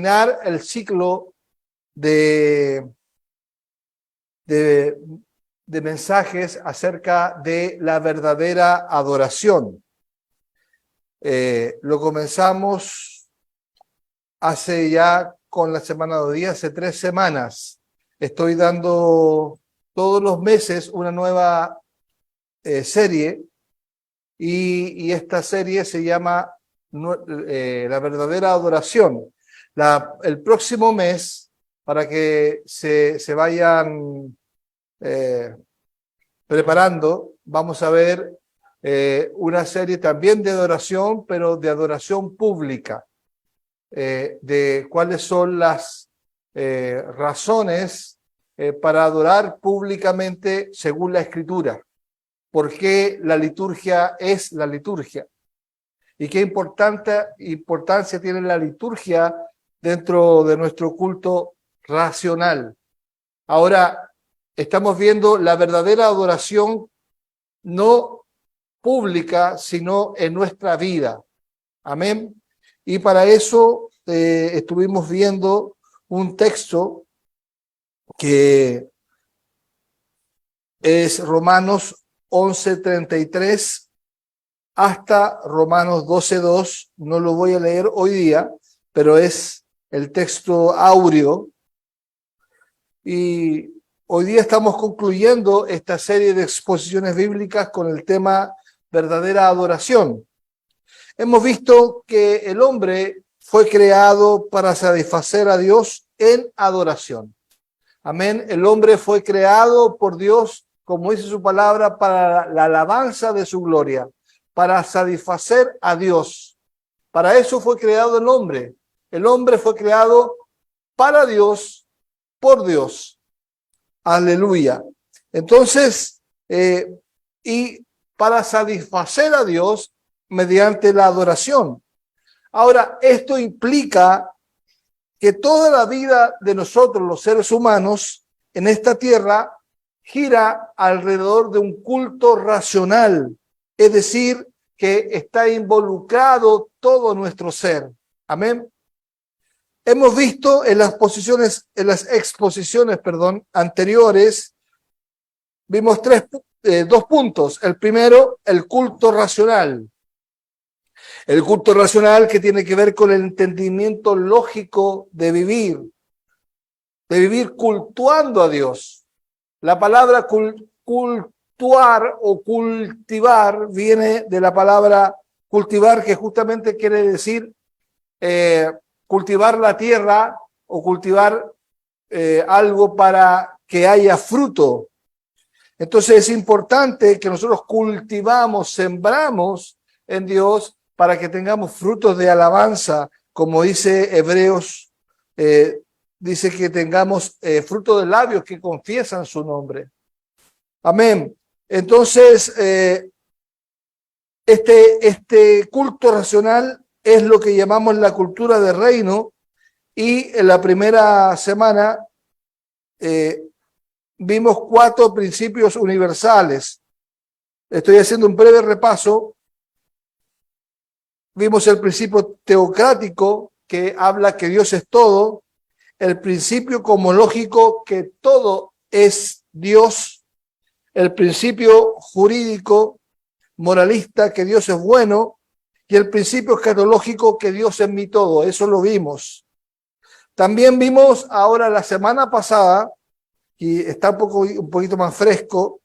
terminar el ciclo de, de, de mensajes acerca de la verdadera adoración. Lo comenzamos hace ya con la semana de día, hace 3 semanas. Estoy dando todos los meses una nueva serie y esta serie se llama La verdadera adoración. El próximo mes, para que se vayan preparando, vamos a ver una serie también de adoración, pero de adoración pública, de cuáles son las razones para adorar públicamente según la Escritura. ¿Por qué la liturgia es la liturgia? ¿Y qué importancia tiene la liturgia dentro de nuestro culto racional? Ahora, estamos viendo la verdadera adoración no pública, sino en nuestra vida. Amén. Y para eso estuvimos viendo un texto que es Romanos 11:33 hasta Romanos 12:2. No lo voy a leer hoy día, pero es el texto áureo. Y hoy día estamos concluyendo esta serie de exposiciones bíblicas con el tema verdadera adoración. Hemos visto que el hombre fue creado para satisfacer a Dios en adoración. Amén. El hombre fue creado por Dios, como dice su palabra, para la alabanza de su gloria, para satisfacer a Dios. Para eso fue creado el hombre. El hombre fue creado para Dios, por Dios. Aleluya. Entonces, y para satisfacer a Dios mediante la adoración. Ahora, esto implica que toda la vida de nosotros, los seres humanos, en esta tierra, gira alrededor de un culto racional, es decir, que está involucrado todo nuestro ser. Amén. Hemos visto en las exposiciones anteriores, vimos 2 puntos. El primero, el culto racional. El culto racional que tiene que ver con el entendimiento lógico de vivir cultuando a Dios. La palabra cultuar o cultivar viene de la palabra cultivar, que justamente quiere decir cultivar la tierra o cultivar algo para que haya fruto. Entonces es importante que nosotros cultivamos, sembramos en Dios para que tengamos frutos de alabanza, como dice Hebreos, dice que tengamos fruto de labios que confiesan su nombre. Amén. Entonces, este culto racional es lo que llamamos la cultura de reino, y en la primera semana vimos 4 principios universales. Estoy haciendo un breve repaso. Vimos el principio teocrático, que habla que Dios es todo. El principio cosmológico, que todo es Dios. El principio jurídico moralista, que Dios es bueno. Y el principio escatológico, que Dios es mi todo. Eso lo vimos. También vimos ahora la semana pasada, y está un poquito más fresco,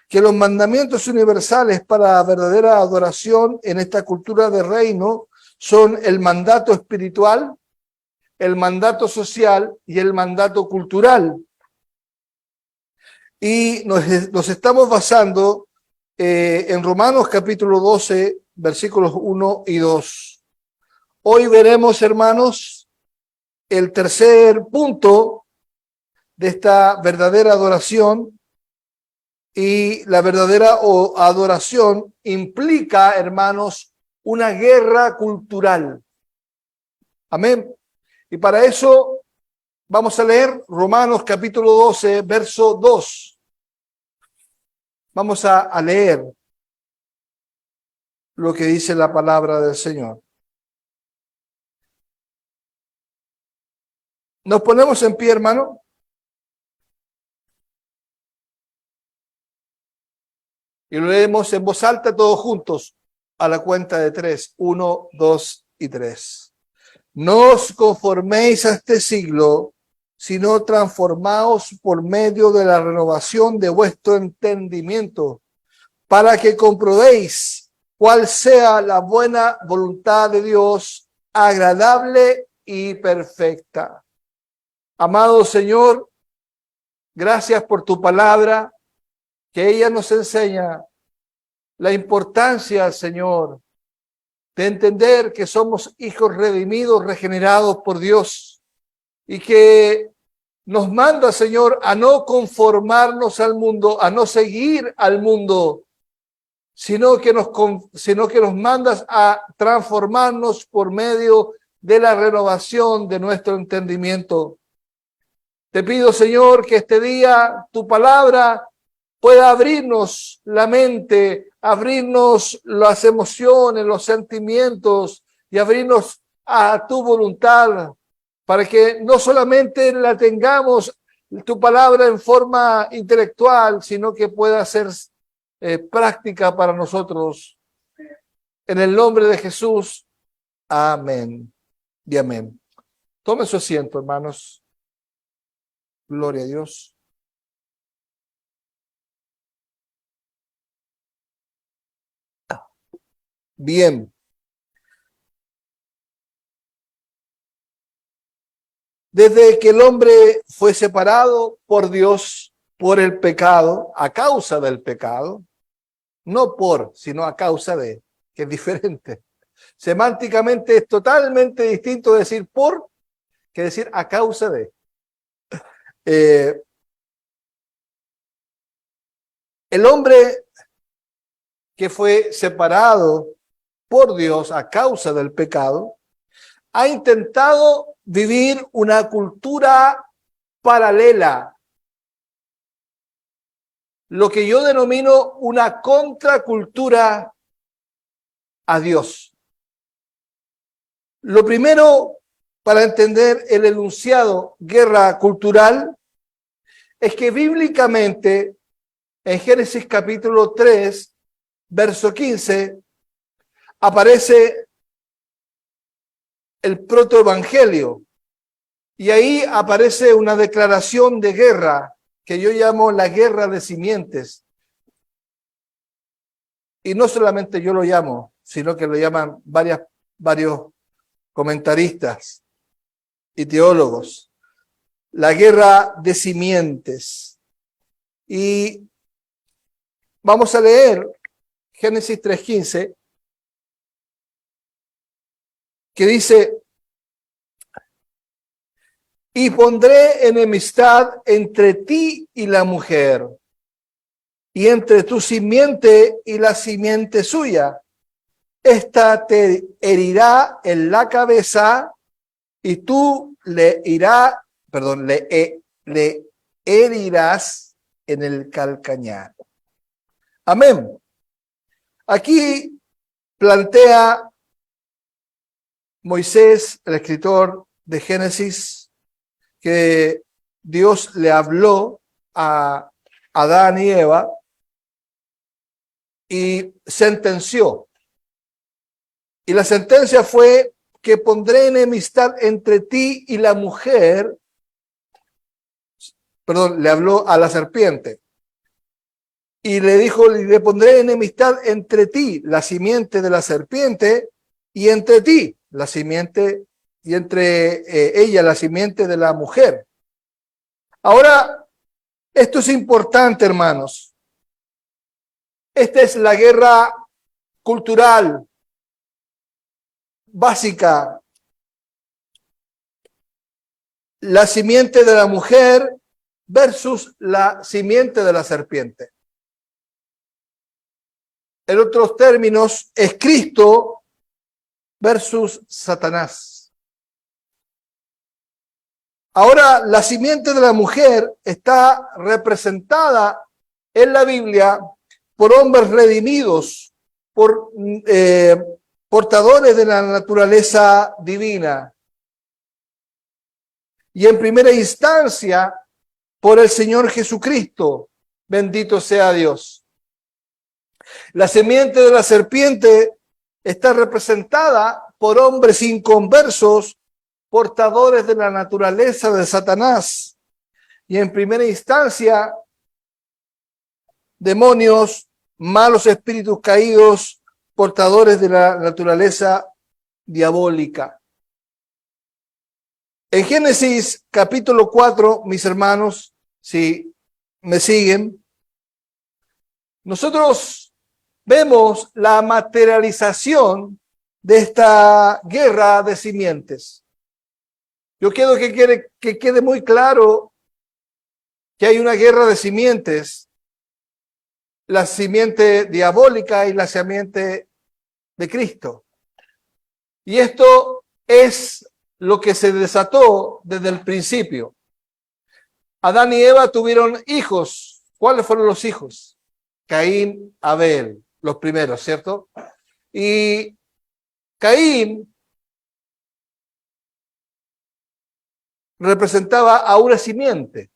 que los mandamientos universales para verdadera adoración en esta cultura de reino son el mandato espiritual, el mandato social y el mandato cultural. Y nos estamos basando en Romanos capítulo 12, versículos 1 y 2. Hoy veremos, hermanos, el tercer punto de esta verdadera adoración. Y la verdadera adoración implica, hermanos, una guerra cultural. Amén. Y para eso vamos a leer Romanos capítulo 12, verso 2. Vamos a leer lo que dice la palabra del Señor. Nos ponemos en pie, hermano. Y lo leemos en voz alta todos juntos a la cuenta de 3. 1, 2 y 3. No os conforméis a este siglo, sino transformaos por medio de la renovación de vuestro entendimiento, para que comprobéis cuál sea la buena voluntad de Dios, agradable y perfecta. Amado Señor, gracias por tu palabra, que ella nos enseña la importancia, Señor, de entender que somos hijos redimidos, regenerados por Dios, y que nos manda, Señor, a no conformarnos al mundo, a no seguir al mundo, sino que nos mandas a transformarnos por medio de la renovación de nuestro entendimiento. Te pido, Señor, que este día tu palabra pueda abrirnos la mente, abrirnos las emociones, los sentimientos y abrirnos a tu voluntad, para que no solamente la tengamos tu palabra en forma intelectual, sino que pueda ser práctica para nosotros. En el nombre de Jesús, amén y amén. Tome su asiento, hermanos. Gloria a Dios. Bien. Desde que el hombre fue separado por Dios por el pecado, a causa del pecado, no por, sino a causa de, que es diferente. Semánticamente es totalmente distinto decir por que decir a causa de. El hombre que fue separado por Dios a causa del pecado ha intentado vivir una cultura paralela, lo que yo denomino una contracultura a Dios. Lo primero para entender el enunciado guerra cultural es que bíblicamente en Génesis capítulo 3, verso 15, aparece el protoevangelio y ahí aparece una declaración de guerra que yo llamo la guerra de simientes. Y no solamente yo lo llamo, sino que lo llaman varios comentaristas y teólogos. La guerra de simientes. Y vamos a leer Génesis 3:15, que dice: y pondré enemistad entre ti y la mujer, y entre tu simiente y la simiente suya. Esta te herirá en la cabeza, y tú le herirás en el calcañar. Amén. Aquí plantea Moisés, el escritor de Génesis, que Dios le habló a Adán y Eva y sentenció. Y la sentencia fue que pondré enemistad entre ti y la mujer. Perdón, le habló a la serpiente. Y le dijo, le pondré enemistad entre ti, la simiente de la serpiente, y entre ti, la simiente, y entre ella, la simiente de la mujer. Ahora, esto es importante, hermanos. Esta es la guerra cultural básica. La simiente de la mujer versus la simiente de la serpiente. En otros términos, es Cristo versus Satanás. Ahora, la simiente de la mujer está representada en la Biblia por hombres redimidos, por portadores de la naturaleza divina. y en primera instancia por el Señor Jesucristo. Bendito sea Dios. La simiente de la serpiente está representada por hombres inconversos, portadores de la naturaleza de Satanás. Y en primera instancia, demonios, malos espíritus caídos, portadores de la naturaleza diabólica. En Génesis capítulo 4, mis hermanos, si me siguen, nosotros vemos la materialización de esta guerra de simientes. Yo quiero que quede muy claro que hay una guerra de simientes, la simiente diabólica y la simiente de Cristo. Y esto es lo que se desató desde el principio. Adán y Eva tuvieron hijos. ¿Cuáles fueron los hijos? Caín, Abel, los primeros, ¿cierto? Y Caín representaba a una simiente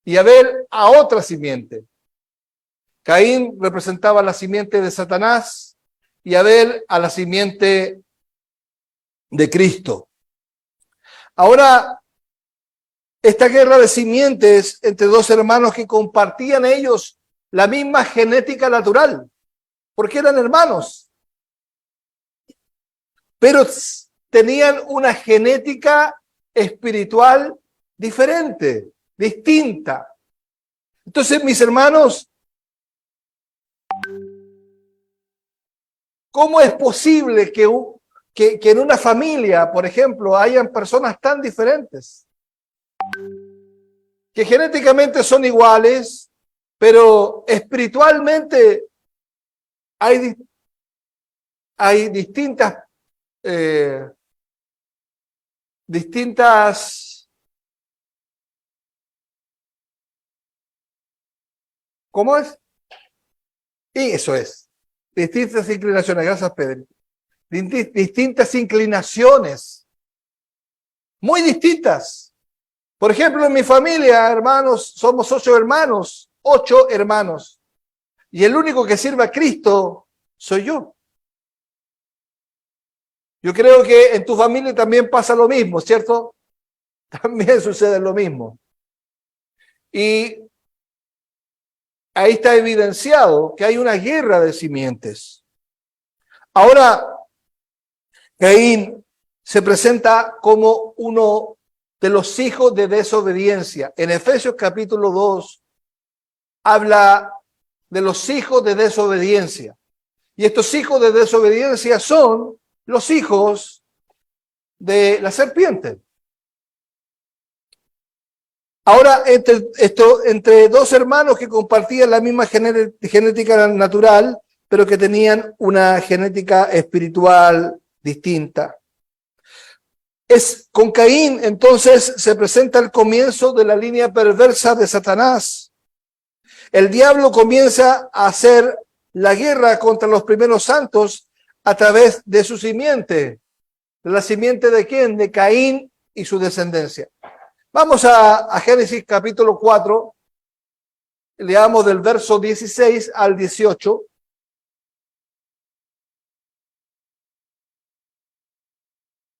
y Abel a otra simiente. Caín representaba a la simiente de Satanás y Abel a la simiente de Cristo. Ahora, esta guerra de simientes entre dos hermanos que compartían ellos la misma genética natural, porque eran hermanos, pero tenían una genética espiritual diferente, distinta. Entonces, mis hermanos, ¿cómo es posible que en una familia, por ejemplo, hayan personas tan diferentes? Que genéticamente son iguales, pero espiritualmente hay distintas ¿cómo es? Y eso es, distintas inclinaciones. Gracias, Pedro. Distintas inclinaciones, muy distintas. Por ejemplo, en mi familia, hermanos, somos 8 hermanos, y el único que sirve a Cristo soy yo. Yo creo que en tu familia también pasa lo mismo, ¿cierto? También sucede lo mismo. Y ahí está evidenciado que hay una guerra de simientes. Ahora, Caín se presenta como uno de los hijos de desobediencia. En Efesios capítulo 2 habla de los hijos de desobediencia. Y estos hijos de desobediencia son los hijos de la serpiente. Ahora, entre dos hermanos que compartían la misma genética natural, pero que tenían una genética espiritual distinta. Con Caín, entonces, se presenta el comienzo de la línea perversa de Satanás. El diablo comienza a hacer la guerra contra los primeros santos a través de su simiente. ¿La simiente de quién? De Caín y su descendencia. Vamos a Génesis capítulo 4, leamos del verso 16 al 18.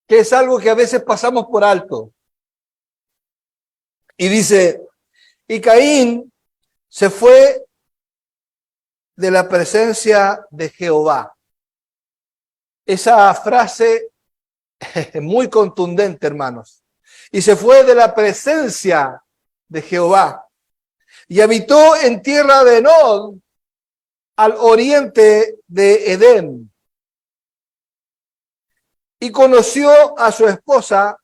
Que es algo que a veces pasamos por alto. Y dice, y Caín se fue de la presencia de Jehová. Esa frase es muy contundente, hermanos. Y se fue de la presencia de Jehová. Y habitó en tierra de Nod, al oriente de Edén. Y conoció a su esposa,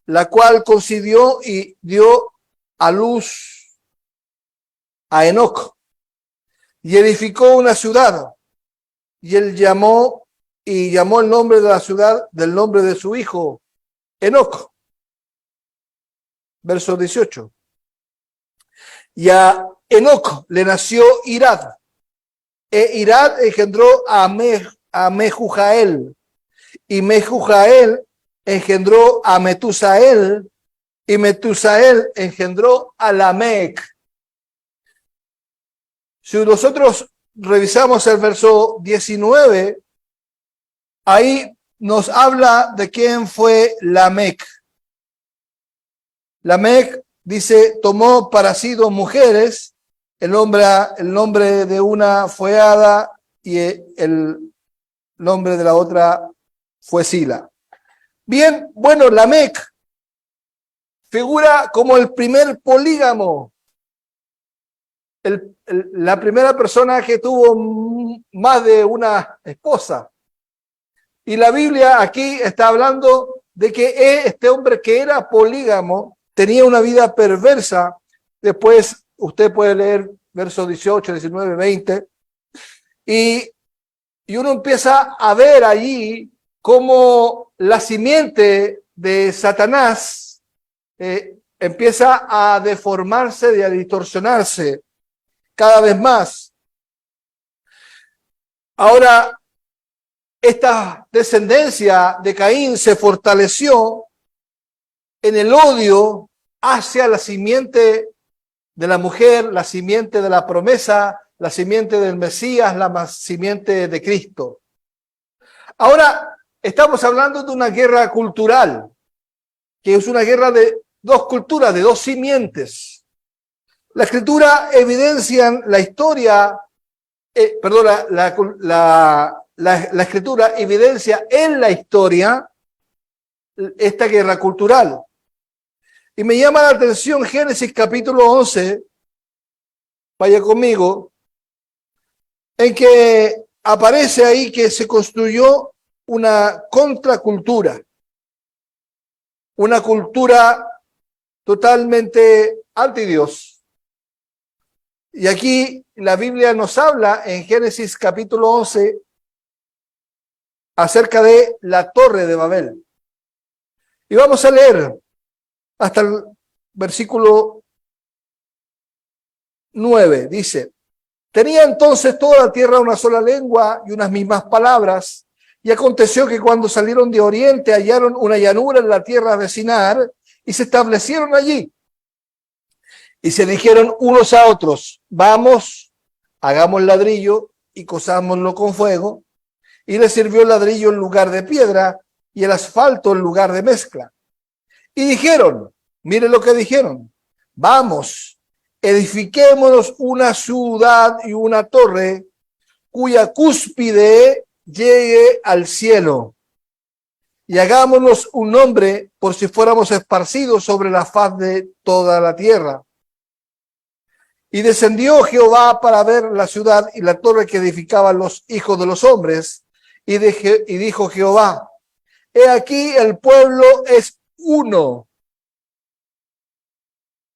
la cual concibió y dio a luz a Enoc. Y edificó una ciudad. Y él llamó el nombre de la ciudad del nombre de su hijo, Enoc. Verso 18. Y a Enoc le nació Irad. E Irad engendró a Mehujael. Y Mehujael engendró a Metusael, y Metusael engendró a Lamec. Si nosotros revisamos el verso 19, ahí nos habla de quién fue Lamec. Lamec dice, tomó para sí 2 mujeres, el nombre de una fue Ada y el nombre de la otra fue Sila. Bien, bueno, Lamec figura como el primer polígamo, la primera persona que tuvo más de una esposa. Y la Biblia aquí está hablando de que este hombre que era polígamo tenía una vida perversa. Después usted puede leer versos 18, 19, 20. Y uno empieza a ver allí cómo la simiente de Satanás empieza a deformarse y a distorsionarse cada vez más. Ahora, esta descendencia de Caín se fortaleció en el odio hacia la simiente de la mujer, la simiente de la promesa, la simiente del Mesías, la simiente de Cristo. Ahora, estamos hablando de una guerra cultural, que es una guerra de 2 culturas, de 2 simientes. La Escritura evidencia la historia, la Escritura evidencia en la historia esta guerra cultural. Y me llama la atención Génesis capítulo 11, vaya conmigo, en que aparece ahí que se construyó una contracultura, una cultura totalmente anti Dios. Y aquí la Biblia nos habla en Génesis capítulo 11 acerca de la Torre de Babel. Y vamos a leer hasta el versículo 9. Dice, tenía entonces toda la tierra una sola lengua y unas mismas palabras. Y aconteció que cuando salieron de oriente hallaron una llanura en la tierra de Sinar y se establecieron allí. Y se dijeron unos a otros, vamos, hagamos ladrillo y cosámoslo con fuego. Y les sirvió el ladrillo en lugar de piedra y el asfalto en lugar de mezcla. Y dijeron, mire lo que dijeron, vamos, edifiquémonos una ciudad y una torre cuya cúspide llegue al cielo. Y hagámonos un nombre por si fuéramos esparcidos sobre la faz de toda la tierra. Y descendió Jehová para ver la ciudad y la torre que edificaban los hijos de los hombres. Y dijo Jehová, he aquí el pueblo es uno.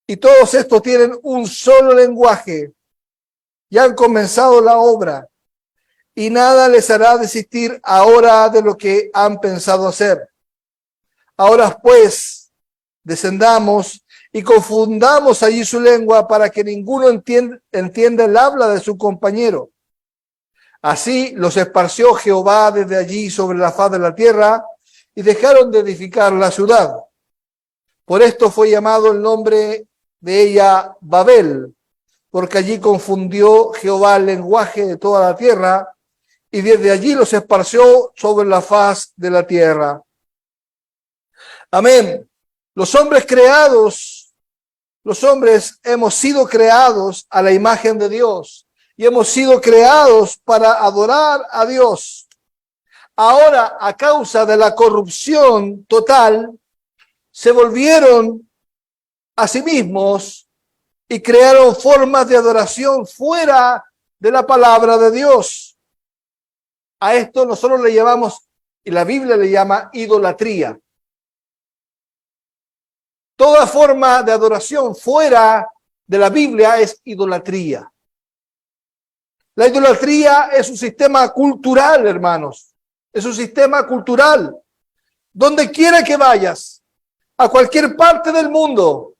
Y todos estos tienen un solo lenguaje. Y han comenzado la obra. Y nada les hará desistir ahora de lo que han pensado hacer. Ahora pues, descendamos y confundamos allí su lengua para que ninguno entienda el habla de su compañero. Así los esparció Jehová desde allí sobre la faz de la tierra y dejaron de edificar la ciudad. Por esto fue llamado el nombre de ella Babel, porque allí confundió Jehová el lenguaje de toda la tierra y desde allí los esparció sobre la faz de la tierra. Amén. Los hombres hemos sido creados a la imagen de Dios y hemos sido creados para adorar a Dios. Ahora, a causa de la corrupción total, se volvieron a sí mismos y crearon formas de adoración fuera de la palabra de Dios. A esto nosotros le llamamos, y la Biblia le llama idolatría. Toda forma de adoración fuera de la Biblia es idolatría. La idolatría es un sistema cultural, hermanos. Es un sistema cultural. Donde quiera que vayas, a cualquier parte del mundo,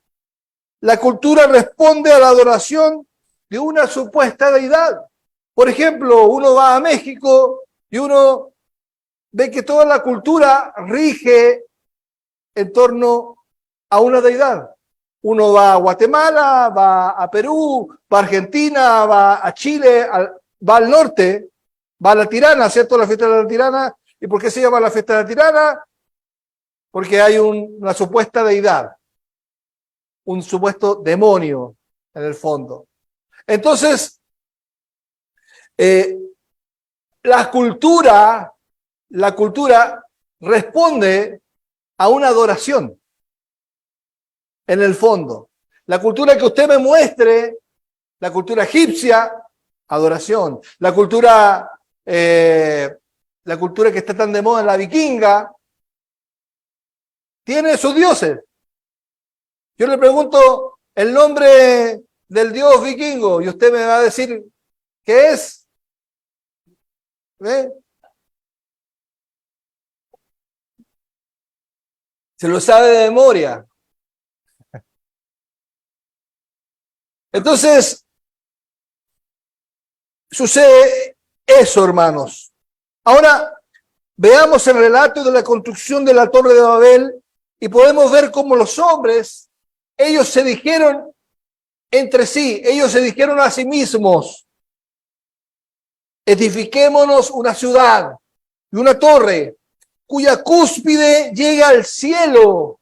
la cultura responde a la adoración de una supuesta deidad. Por ejemplo, uno va a México y uno ve que toda la cultura rige en torno a una deidad. Uno va a Guatemala, va a Perú, va a Argentina, va a Chile, va al norte, va a La Tirana, ¿cierto? La fiesta de La Tirana. ¿Y por qué se llama la fiesta de La Tirana? Porque hay una supuesta deidad, un supuesto demonio en el fondo. Entonces, la cultura responde a una adoración, en el fondo. La cultura que usted me muestre, la cultura egipcia, adoración. La cultura que está tan de moda en la vikinga, tiene sus dioses. Yo le pregunto el nombre del dios vikingo y usted me va a decir qué es. ¿Ve? Se lo sabe de memoria. Entonces, sucede eso, hermanos. Ahora, veamos el relato de la construcción de la Torre de Babel y podemos ver cómo los hombres, ellos se dijeron entre sí, ellos se dijeron a sí mismos, edifiquémonos una ciudad y una torre cuya cúspide llega al cielo.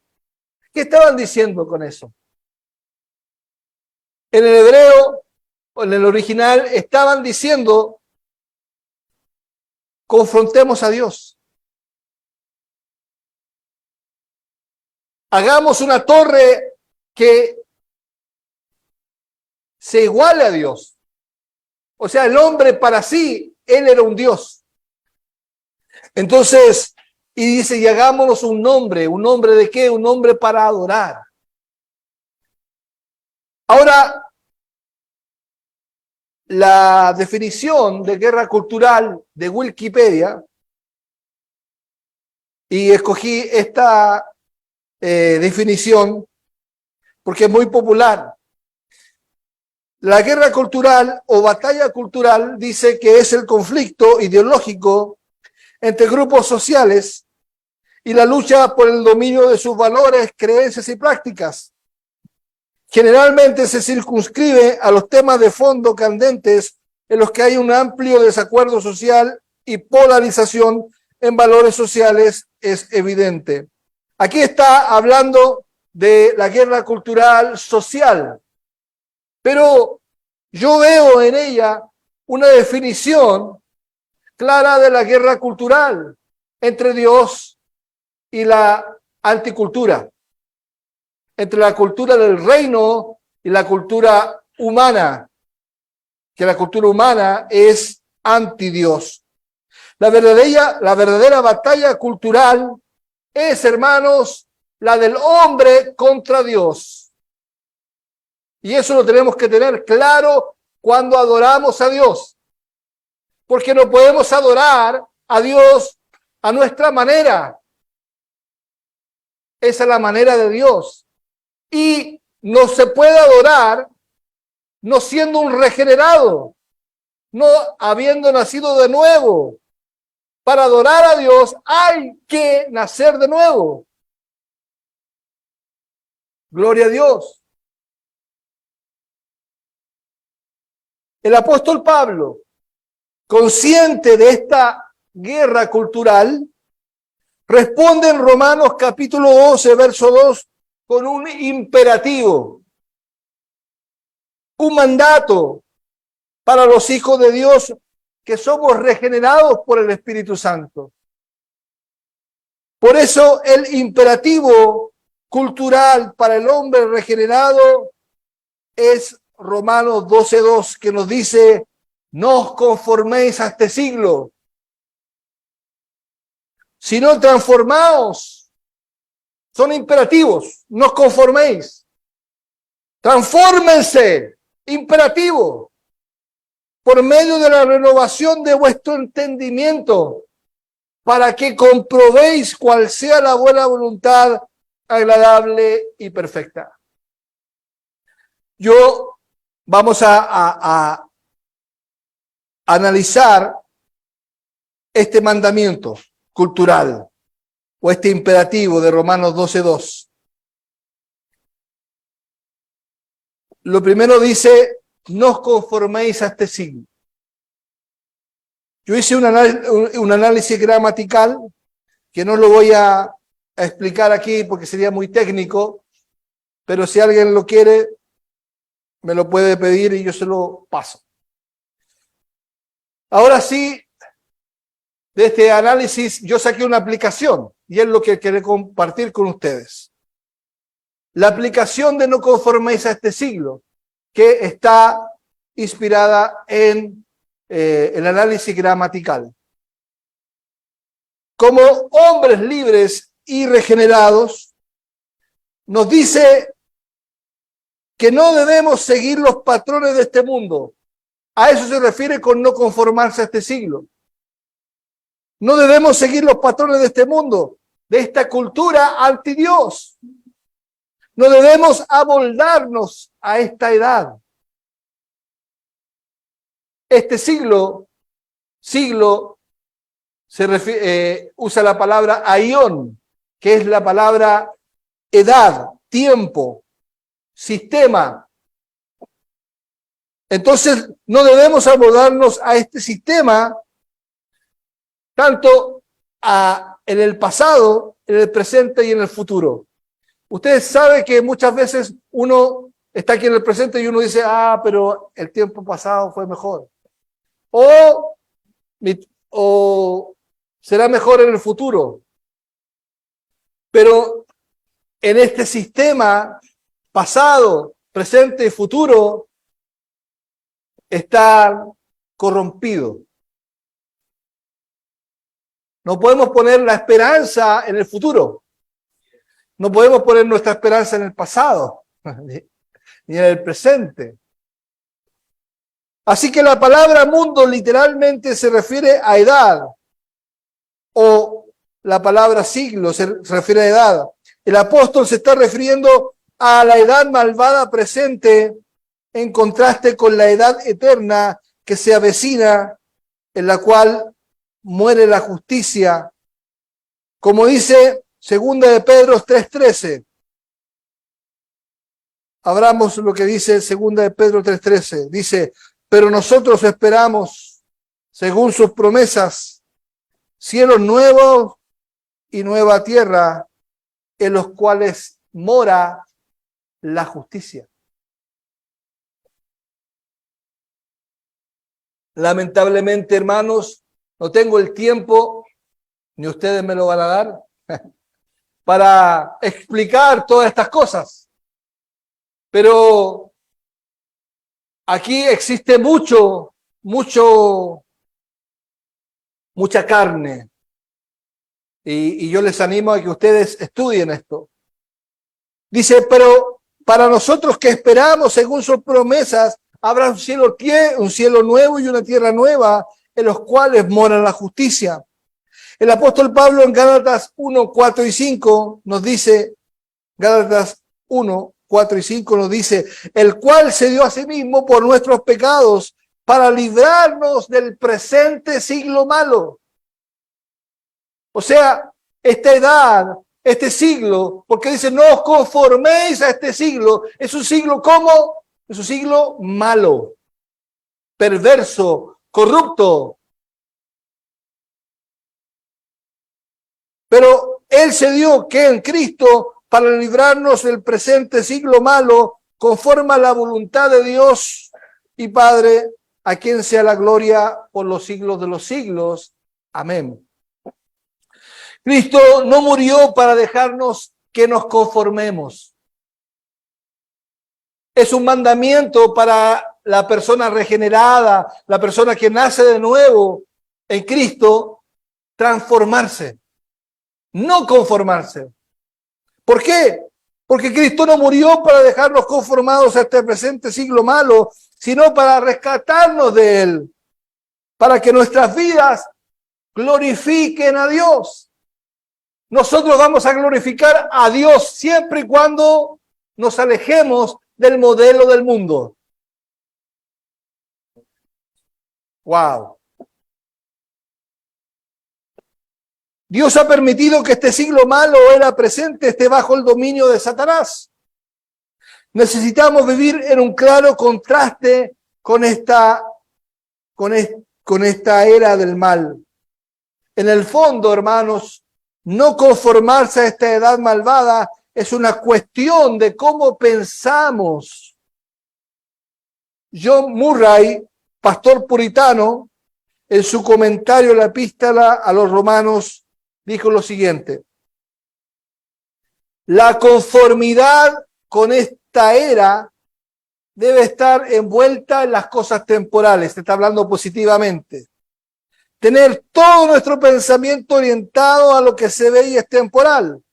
¿Qué estaban diciendo con eso? En el hebreo, o en el original, estaban diciendo, confrontemos a Dios. Hagamos una torre que se iguale a Dios. O sea, el hombre para sí, él era un Dios. Entonces, y dice, y hagámonos un nombre ¿de qué? Un nombre para adorar. Ahora, la definición de guerra cultural de Wikipedia, y escogí esta definición porque es muy popular. La guerra cultural o batalla cultural dice que es el conflicto ideológico entre grupos sociales y la lucha por el dominio de sus valores, creencias y prácticas. Generalmente se circunscribe a los temas de fondo candentes en los que hay un amplio desacuerdo social y polarización en valores sociales es evidente. Aquí está hablando de la guerra cultural social, pero yo veo en ella una definición clara de la guerra cultural entre Dios y la anticultura, entre la cultura del reino y la cultura humana, que la cultura humana es anti-Dios. La verdadera batalla cultural es, hermanos, la del hombre contra Dios. Y eso lo tenemos que tener claro cuando adoramos a Dios. Porque no podemos adorar a Dios a nuestra manera. Esa es la manera de Dios. Y no se puede adorar no siendo un regenerado, no habiendo nacido de nuevo. Para adorar a Dios hay que nacer de nuevo. Gloria a Dios. El apóstol Pablo, consciente de esta guerra cultural, responde en Romanos capítulo 12, verso 2, con un imperativo, un mandato para los hijos de Dios que somos regenerados por el Espíritu Santo. Por eso el imperativo cultural para el hombre regenerado es Romanos 12:2, que nos dice, no os conforméis a este siglo, sino transformaos. Son imperativos, no os conforméis. Transfórmense, imperativo, por medio de la renovación de vuestro entendimiento, para que comprobéis cuál sea la buena voluntad, agradable y perfecta. Vamos a analizar este mandamiento cultural. o este imperativo de Romanos 12:2. Lo primero dice, no os conforméis a este siglo. Yo hice un análisis gramatical que no lo voy a explicar aquí porque sería muy técnico, pero si alguien lo quiere, me lo puede pedir y yo se lo paso. Ahora sí, de este análisis yo saqué una aplicación y es lo que quiero compartir con ustedes. La aplicación de no conforméis a este siglo, que está inspirada en el análisis gramatical. Como hombres libres y regenerados, nos dice que no debemos seguir los patrones de este mundo. A eso se refiere con no conformarse a este siglo. No debemos seguir los patrones de este mundo, de esta cultura anti Dios. No debemos amoldarnos a esta edad. Este siglo se refiere, usa la palabra aión, que es la palabra edad, tiempo, sistema. Entonces, no debemos amoldarnos a este sistema, tanto en el pasado, en el presente y en el futuro. Ustedes saben que muchas veces uno está aquí en el presente y uno dice, pero el tiempo pasado fue mejor. O será mejor en el futuro. Pero en este sistema pasado, presente y futuro está corrompido. No podemos poner la esperanza en el futuro. No podemos poner nuestra esperanza en el pasado, ni en el presente. Así que la palabra mundo literalmente se refiere a edad, o la palabra siglo se refiere a edad. El apóstol se está refiriendo a la edad malvada presente en contraste con la edad eterna que se avecina, en la cual muere la justicia. Como dice 2 de Pedro 3:13. Abramos lo que dice 2 de Pedro 3:13. Dice, pero nosotros esperamos, según sus promesas, cielos nuevos y nueva tierra, en los cuales mora la justicia. Lamentablemente, hermanos, no tengo el tiempo, ni ustedes me lo van a dar, para explicar todas estas cosas. Pero aquí existe mucha carne. Y yo les animo a que ustedes estudien esto. Dice, pero para nosotros que esperamos según sus promesas, habrá un cielo nuevo y una tierra nueva, en los cuales mora la justicia. El apóstol Pablo en Gálatas 1:4 y 5 nos dice, Gálatas 1:4 y 5 nos dice, el cual se dio a sí mismo por nuestros pecados para librarnos del presente siglo malo. O sea, esta edad, este siglo, porque dice, no os conforméis a este siglo, es un siglo ¿cómo? Es un siglo malo, perverso, corrupto. Pero Él se dio que en Cristo para librarnos del presente siglo malo, conforme a la voluntad de Dios y Padre, a quien sea la gloria por los siglos de los siglos. Amén. Cristo no murió para dejarnos que nos conformemos. Es un mandamiento para la persona regenerada, la persona que nace de nuevo en Cristo, transformarse, no conformarse. ¿Por qué? Porque Cristo no murió para dejarnos conformados a este presente siglo malo, sino para rescatarnos de él, para que nuestras vidas glorifiquen a Dios. Nosotros vamos a glorificar a Dios siempre y cuando nos alejemos del modelo del mundo. ¡Wow! Dios ha permitido que este siglo malo era presente, esté bajo el dominio de Satanás. Necesitamos vivir en un claro contraste con esta era del mal. En el fondo, hermanos, no conformarse a esta edad malvada es una cuestión de cómo pensamos. John Murray, pastor puritano, en su comentario a la epístola a los romanos, dijo lo siguiente: la conformidad con esta era debe estar envuelta en las cosas temporales. Se está hablando positivamente. Tener todo nuestro pensamiento orientado a lo que se ve y es temporal.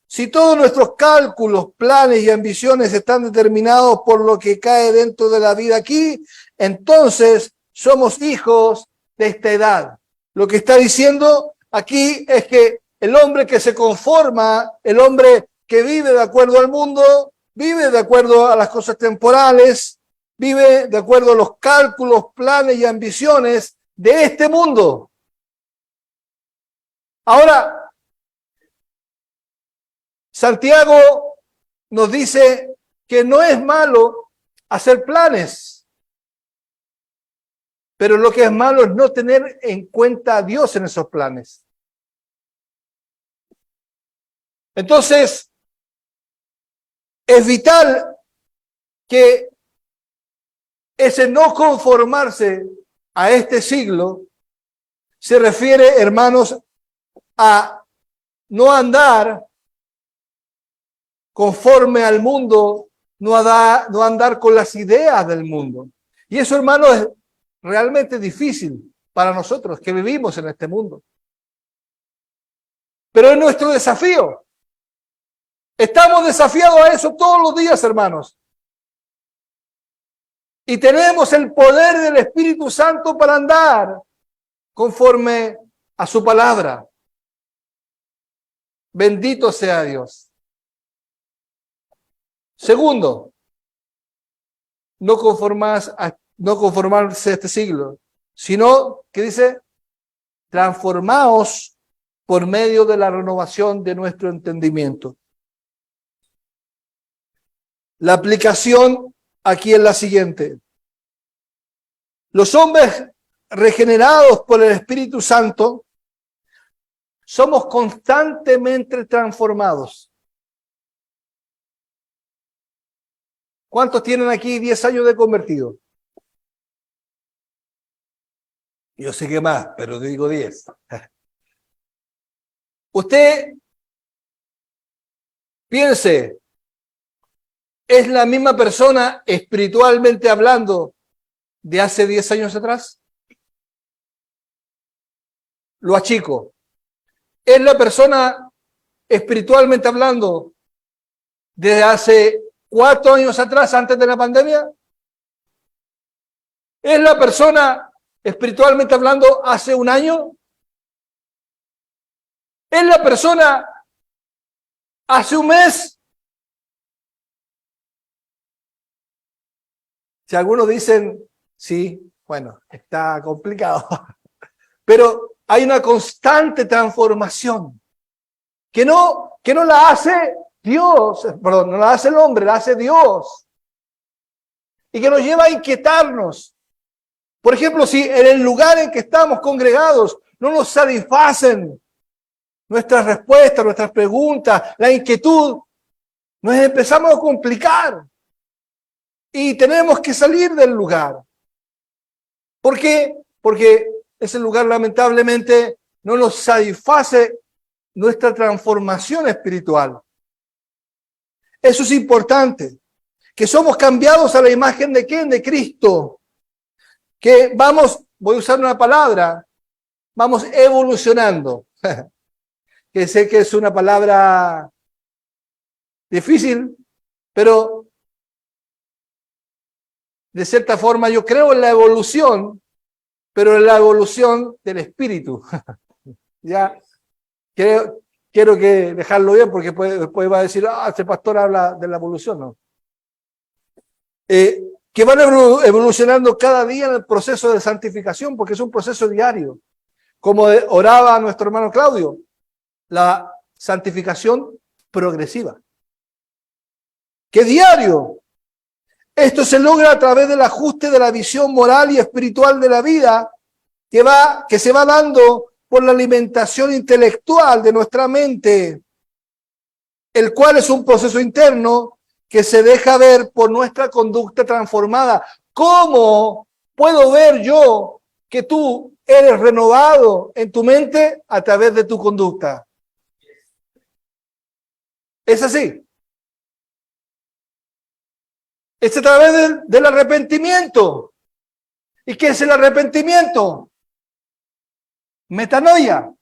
Si todos nuestros cálculos, planes y ambiciones están determinados por lo que cae dentro de la vida aquí, entonces somos hijos de esta edad. Lo que está diciendo aquí es que el hombre que se conforma, el hombre que vive de acuerdo al mundo, vive de acuerdo a las cosas temporales, vive de acuerdo a los cálculos, planes y ambiciones de este mundo. Ahora, Santiago nos dice que no es malo hacer planes, pero lo que es malo es no tener en cuenta a Dios en esos planes. Entonces, es vital que ese no conformarse a este siglo se refiere, hermanos, a no andar conforme al mundo, no andar con las ideas del mundo. Y eso, hermanos, es realmente difícil para nosotros que vivimos en este mundo. Pero es nuestro desafío. Estamos desafiados a eso todos los días, hermanos. Y tenemos el poder del Espíritu Santo para andar conforme a su palabra. Bendito sea Dios. Segundo, no conformarse a este siglo, sino, ¿qué dice? Transformaos por medio de la renovación de nuestro entendimiento. La aplicación aquí es la siguiente. Los hombres regenerados por el Espíritu Santo somos constantemente transformados. ¿Cuántos tienen aquí 10 años de convertido? Yo sé que más, pero te digo 10. Usted piense, ¿es la misma persona espiritualmente hablando de hace 10 años atrás? Lo achico. ¿Es la persona espiritualmente hablando desde hace 4 años atrás, antes de la pandemia? ¿Es la persona espiritualmente hablando hace un año? ¿Es la persona hace un mes? Si algunos dicen, sí, bueno, está complicado. Pero hay una constante transformación que no la hace Dios, perdón, no la hace el hombre, la hace Dios. Y que nos lleva a inquietarnos. Por ejemplo, si en el lugar en que estamos congregados no nos satisfacen nuestras respuestas, nuestras preguntas, la inquietud, nos empezamos a complicar. Y tenemos que salir del lugar. ¿Por qué? Porque ese lugar lamentablemente no nos satisface nuestra transformación espiritual. Eso es importante, que somos cambiados a la imagen de ¿quién? De Cristo. Que vamos, voy a usar una palabra, vamos evolucionando. Que sé que es una palabra difícil, pero de cierta forma yo creo en la evolución, pero en la evolución del espíritu. Ya quiero que dejarlo bien porque después va a decir, este pastor habla de la evolución, ¿no? Que van evolucionando cada día en el proceso de santificación porque es un proceso diario. como oraba nuestro hermano Claudio, la santificación progresiva. Que diario. Esto se logra a través del ajuste de la visión moral y espiritual de la vida que se va dando por la alimentación intelectual de nuestra mente, el cual es un proceso interno que se deja ver por nuestra conducta transformada. ¿Cómo puedo ver yo que tú eres renovado en tu mente? A través de tu conducta. Es así. Es a través del arrepentimiento. ¿Y qué es el arrepentimiento? Metanoia.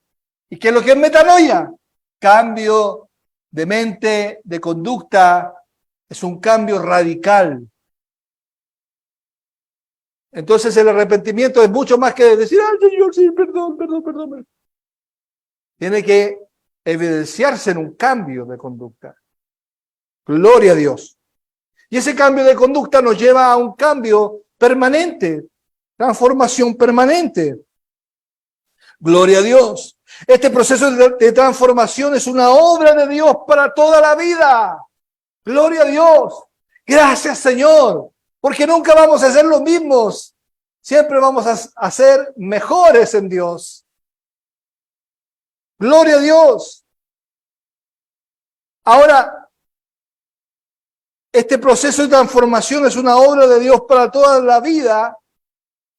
¿Y qué es lo que es metanoia? Cambio de mente, de conducta. Es un cambio radical. Entonces el arrepentimiento es mucho más que decir, ay Señor, sí, perdón. Tiene que evidenciarse en un cambio de conducta. Gloria a Dios. Y ese cambio de conducta nos lleva a un cambio permanente, transformación permanente. Gloria a Dios. Este proceso de transformación es una obra de Dios para toda la vida. Gloria a Dios. Gracias, Señor, porque nunca vamos a ser los mismos. Siempre vamos a ser mejores en Dios. Gloria a Dios. Ahora, este proceso de transformación es una obra de Dios para toda la vida,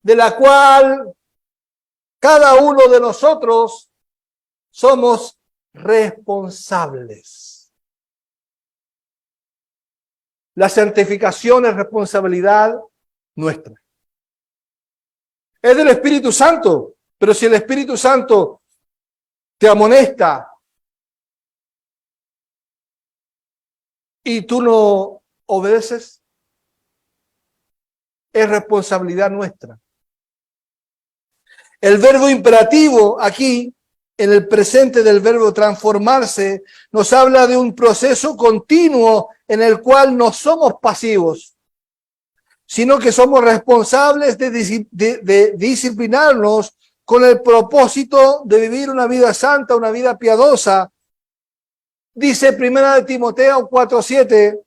de la cual cada uno de nosotros somos responsables. La santificación es responsabilidad nuestra. Es del Espíritu Santo, pero si el Espíritu Santo te amonesta y tú no obedeces, es responsabilidad nuestra. El verbo imperativo aquí, en el presente del verbo transformarse, nos habla de un proceso continuo en el cual no somos pasivos, sino que somos responsables de disciplinarnos con el propósito de vivir una vida santa, una vida piadosa. Dice 1 Timoteo 4:7,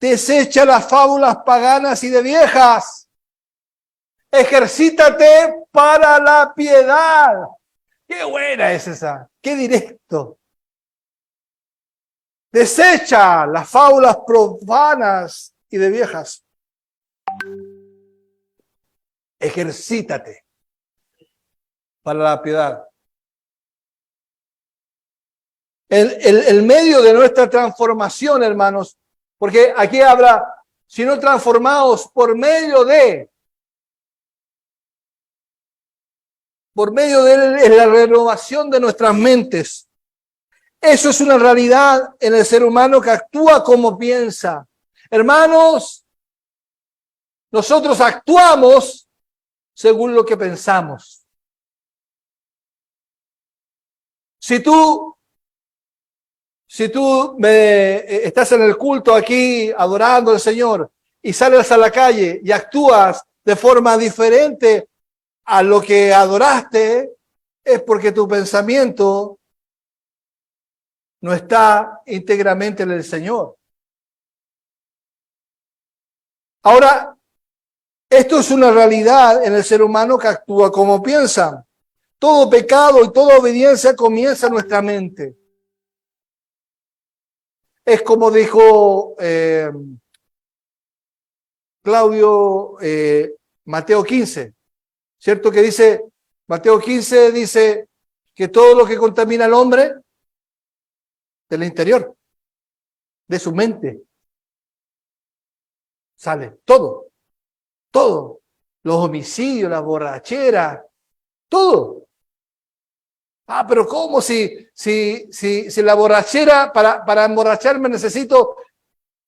desecha las fábulas paganas y de viejas. Ejercítate para la piedad. Qué buena es esa, qué directo. Desecha las fábulas profanas y de viejas. Ejercítate para la piedad. El medio de nuestra transformación, hermanos, porque aquí habla, sino transformados por medio de la renovación de nuestras mentes. Eso es una realidad en el ser humano que actúa como piensa. Hermanos, nosotros actuamos según lo que pensamos. Si tú estás en el culto aquí adorando al Señor y sales a la calle y actúas de forma diferente a lo que adoraste, es porque tu pensamiento no está íntegramente en el Señor. Ahora, esto es una realidad en el ser humano que actúa como piensa. Todo pecado y toda obediencia comienza en nuestra mente. Es como dijo Claudio, Mateo 15, ¿cierto? Que dice, Mateo 15 dice que todo lo que contamina al hombre del interior, de su mente, sale todo, los homicidios, las borracheras, todo. Ah, pero ¿cómo si la borrachera, para emborracharme necesito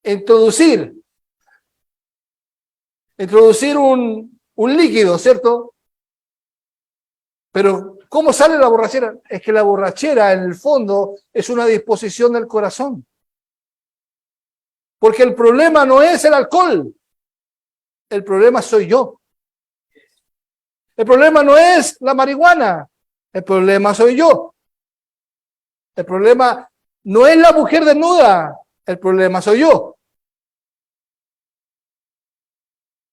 introducir un líquido, ¿cierto? Pero ¿cómo sale la borrachera? Es que la borrachera en el fondo es una disposición del corazón. Porque el problema no es el alcohol, el problema soy yo. El problema no es la marihuana, El problema soy yo. El problema no es la mujer desnuda. El problema soy yo.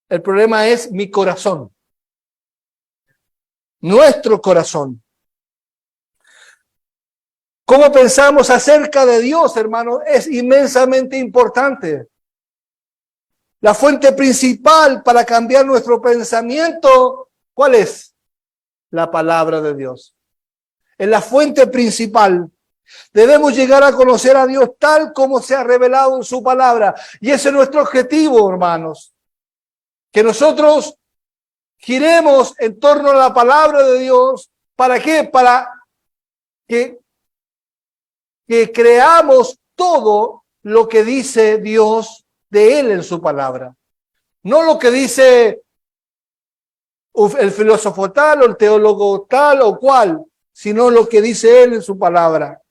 El problema es mi corazón. Nuestro corazón. ¿Cómo pensamos acerca de Dios, hermano? Es inmensamente importante. La fuente principal para cambiar nuestro pensamiento, ¿cuál es? La palabra de Dios. Es la fuente principal. Debemos llegar a conocer a Dios tal como se ha revelado en su palabra. Y ese es nuestro objetivo, hermanos. Que nosotros giremos en torno a la palabra de Dios. ¿Para qué? Para que creamos todo lo que dice Dios de Él en su palabra. No lo que dice el filósofo tal o el teólogo tal o cual, sino lo que dice Él en su palabra.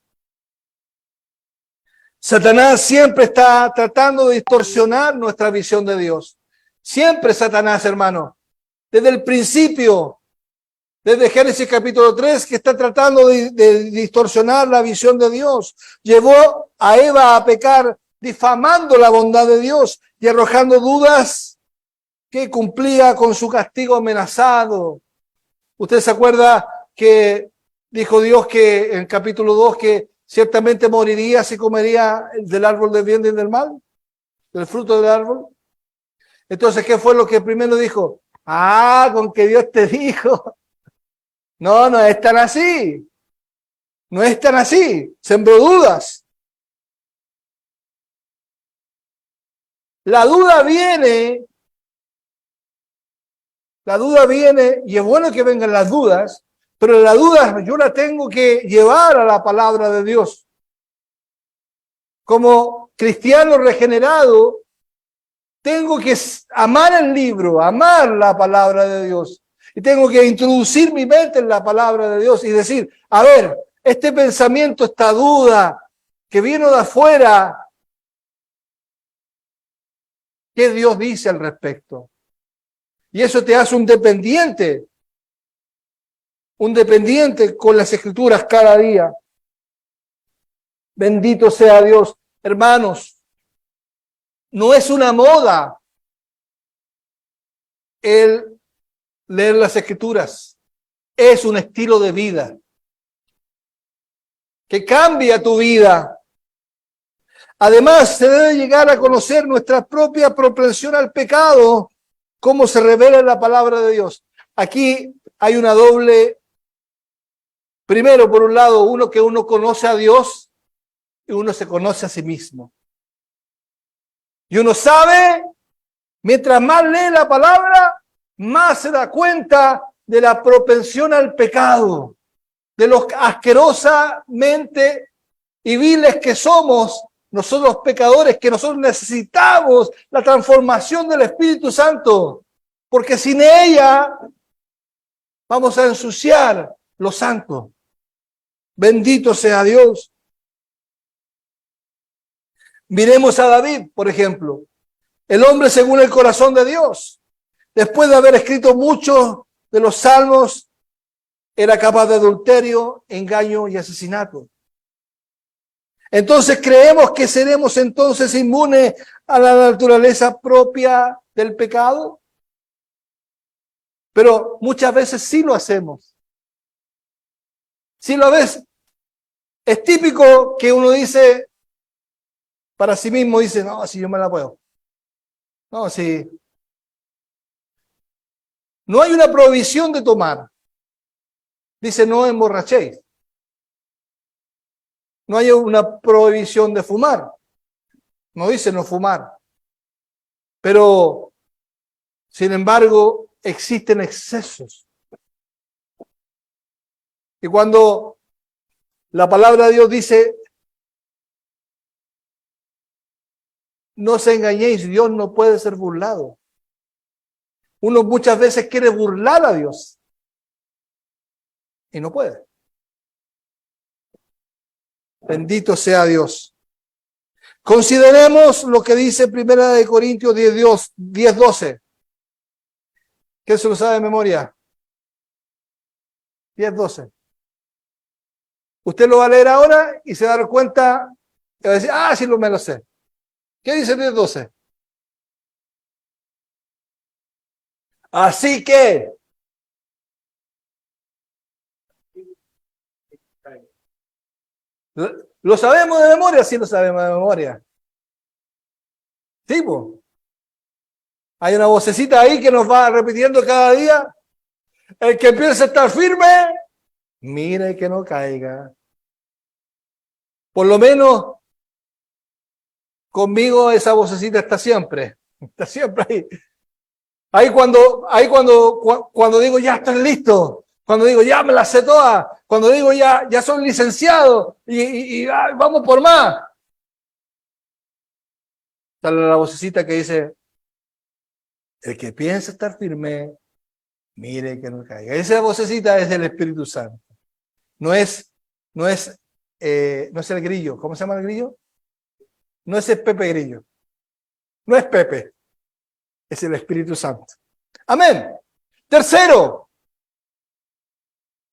Satanás siempre está tratando de distorsionar nuestra visión de Dios. Siempre Satanás, hermano. Desde el principio, desde Génesis capítulo 3, que está tratando de distorsionar la visión de Dios. Llevó a Eva a pecar difamando la bondad de Dios y arrojando dudas que cumplía con su castigo amenazado. ¿Usted se acuerda que dijo Dios que en el capítulo 2 que ciertamente moriría si comería del árbol del bien y del mal? ¿Del fruto del árbol? Entonces, ¿qué fue lo que primero dijo? Con que Dios te dijo. No, no es tan así. No es tan así. Sembró dudas. La duda viene, y es bueno que vengan las dudas, pero la duda yo la tengo que llevar a la palabra de Dios. Como cristiano regenerado, tengo que amar el libro, amar la palabra de Dios. Y tengo que introducir mi mente en la palabra de Dios y decir, a ver, este pensamiento, esta duda que vino de afuera, ¿qué Dios dice al respecto? Y eso te hace un dependiente con las Escrituras cada día. Bendito sea Dios. Hermanos, no es una moda el leer las Escrituras. Es un estilo de vida que cambia tu vida. Además, se debe llegar a conocer nuestra propia propensión al pecado, como se revela en la palabra de Dios. Aquí hay una doble. Primero, por un lado, que uno conoce a Dios y uno se conoce a sí mismo. Y uno sabe, mientras más lee la palabra, más se da cuenta de la propensión al pecado, de lo asquerosamente y viles que somos nosotros pecadores, que nosotros necesitamos la transformación del Espíritu Santo, porque sin ella vamos a ensuciar lo santo. Bendito sea Dios. Miremos a David, por ejemplo, el hombre según el corazón de Dios. Después de haber escrito muchos de los salmos, era capaz de adulterio, engaño y asesinato. Entonces, ¿creemos que seremos entonces inmunes a la naturaleza propia del pecado? Pero muchas veces sí lo hacemos. Sí lo ves. Es típico que uno dice, para sí mismo dice, no, si yo me la puedo. No, si no hay una prohibición de tomar. Dice, no emborrachéis. No hay una prohibición de fumar. No dice no fumar. Pero, sin embargo, existen excesos. Y cuando la palabra de Dios dice, no os engañéis, Dios no puede ser burlado. Uno muchas veces quiere burlar a Dios y no puede. Bendito sea Dios. Consideremos lo que dice 1 Corintios 10:12. ¿Quién se lo sabe de memoria? 10:12. Usted lo va a leer ahora y se va a dar cuenta y va a decir, sí, me lo sé. ¿Qué dice el 10:12? Así que ¿lo sabemos de memoria? Sí, lo sabemos de memoria. Tipo, hay una vocecita ahí que nos va repitiendo cada día. El que piensa estar firme, mire que no caiga. Por lo menos conmigo esa vocecita está siempre ahí. Cuando digo ya estoy listo, cuando digo ya me la sé toda, cuando digo ya soy licenciado y vamos por más. Sale la vocecita que dice, el que piensa estar firme, mire que no caiga. Esa vocecita es del Espíritu Santo. No es el grillo. ¿Cómo se llama el grillo? No es el Pepe Grillo. No es Pepe. Es el Espíritu Santo. Amén. Tercero,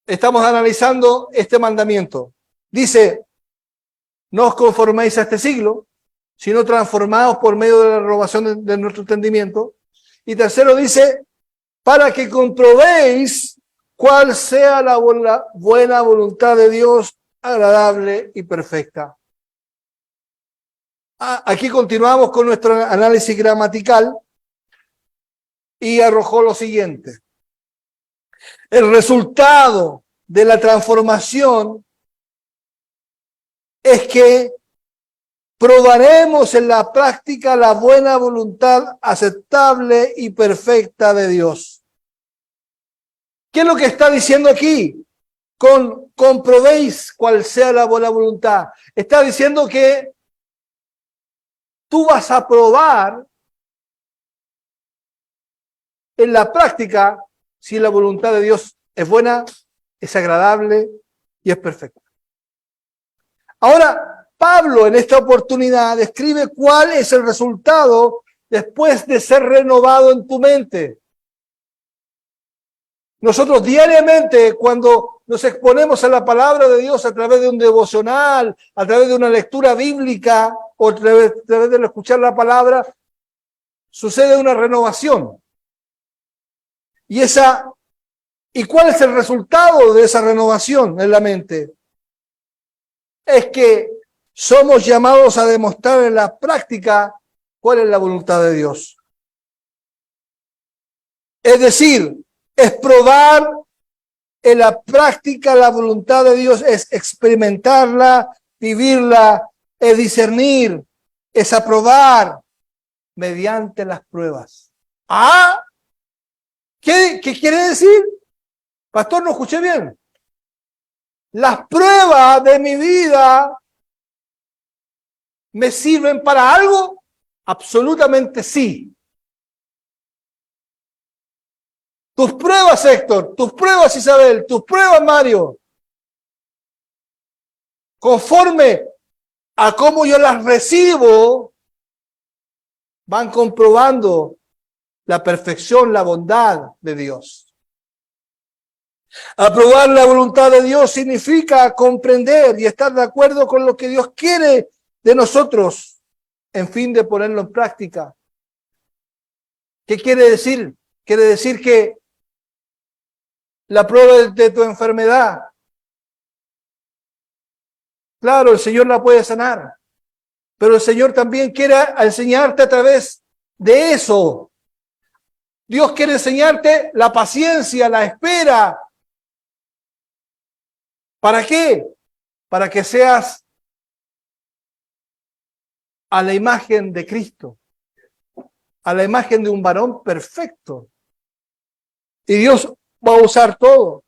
estamos analizando este mandamiento. Dice, no os conforméis a este siglo, sino transformados por medio de la renovación de nuestro entendimiento. Y tercero dice, para que comprobéis cuál sea la buena voluntad de Dios, agradable y perfecta. Aquí continuamos con nuestro análisis gramatical y arrojó lo siguiente. El resultado de la transformación es que probaremos en la práctica la buena voluntad aceptable y perfecta de Dios. ¿Qué es lo que está diciendo aquí? Comprobéis cuál sea la buena voluntad. Está diciendo que tú vas a probar en la práctica si la voluntad de Dios es buena, es agradable y es perfecta. Ahora, Pablo en esta oportunidad describe cuál es el resultado después de ser renovado en tu mente. Nosotros diariamente, cuando nos exponemos a la palabra de Dios a través de un devocional, a través de una lectura bíblica o a través de escuchar la palabra, sucede una renovación. ¿Y cuál es el resultado de esa renovación en la mente? Es que somos llamados a demostrar en la práctica cuál es la voluntad de Dios. Es decir, es probar en la práctica la voluntad de Dios, es experimentarla, vivirla, es discernir, es aprobar mediante las pruebas. ¿Qué quiere decir? Pastor, no escuché bien. Las pruebas de mi vida ¿me sirven para algo? Absolutamente sí. Tus pruebas, Héctor, tus pruebas, Isabel, tus pruebas, Mario, conforme a cómo yo las recibo, van comprobando la perfección, la bondad de Dios. Aprobar la voluntad de Dios significa comprender y estar de acuerdo con lo que Dios quiere de nosotros, en fin de ponerlo en práctica. ¿Qué quiere decir? Quiere decir que la prueba de tu enfermedad, claro, el Señor la puede sanar, pero el Señor también quiere enseñarte a través de eso. Dios quiere enseñarte la paciencia, la espera. ¿Para qué? Para que seas a la imagen de Cristo, a la imagen de un varón perfecto. Y Dios va a usar todo.